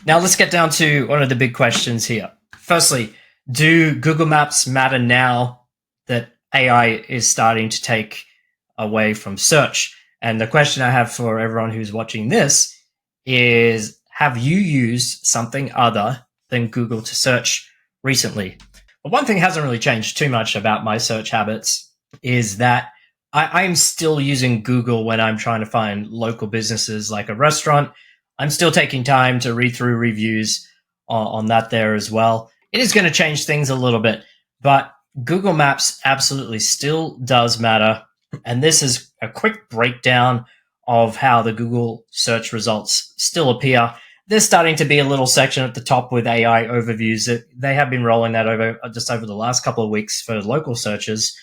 Now let's get down to one of the big questions here. Firstly, do Google Maps matter now that AI is starting to take away from search? And the question I have for everyone who's watching this is, have you used something other than Google to search recently? Well, one thing hasn't really changed too much about my search habits is that I'm still using Google when I'm trying to find local businesses like a restaurant. I'm still taking time to read through reviews on that there as well. It is going to change things a little bit, but Google Maps absolutely still does matter. And this is a quick breakdown of how the Google search results still appear. There's starting to be a little section at the top with AI overviews. They have been rolling that over just over the last couple of weeks for local searches.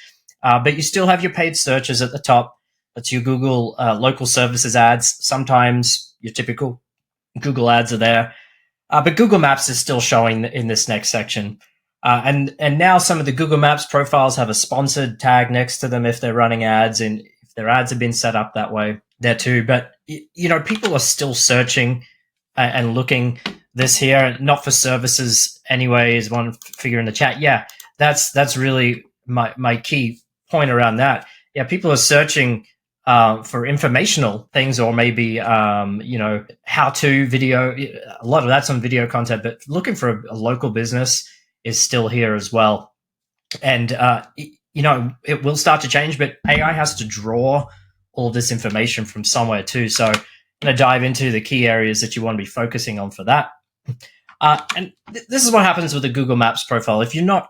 But you still have your paid searches at the top. That's your Google local services ads. Sometimes your typical Google ads are there. But Google Maps is still showing in this next section. And now some of the Google Maps profiles have a sponsored tag next to them if they're running ads, and if their ads have been set up that way there too. But, people are still searching and looking this here, not for services anyway, is one figure in the chat. Yeah, that's really my key point around that. Yeah, people are searching for informational things, or maybe, how-to video. A lot of that's on video content, but looking for a local business is still here as well. And, it will start to change, but AI has to draw all this information from somewhere too. So I'm going to dive into the key areas that you want to be focusing on for that. This is what happens with the Google Maps profile. If you're not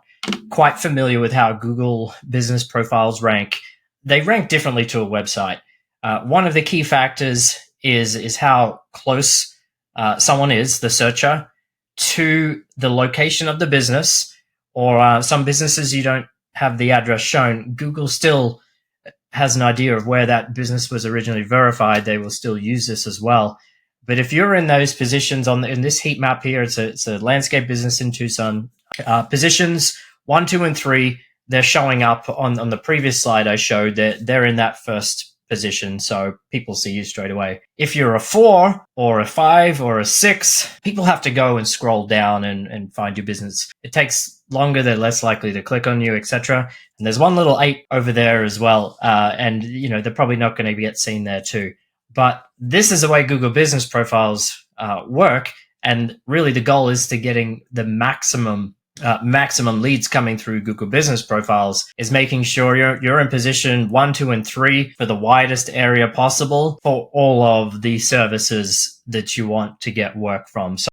quite familiar with how Google business profiles rank, they rank differently to a website. One of the key factors is how close someone is, the searcher, to the location of the business, or some businesses you don't have the address shown. Google still has an idea of where that business was originally verified. They will still use this as well. But if you're in those positions in this heat map here, it's a landscape business in Tucson. Positions 1, 2, and 3, they're showing up on the previous slide I showed. They're in that first position, so people see you straight away. If you're a 4 or a 5 or a 6, people have to go and scroll down and find your business. It takes longer, they're less likely to click on you, etc. And there's one little 8 over there as well, and they're probably not going to get seen there too. But this is the way Google business profiles work, and really the goal is to getting the maximum leads coming through Google business profiles, is making sure you're in position 1, 2, and 3 for the widest area possible for all of the services that you want to get work from. So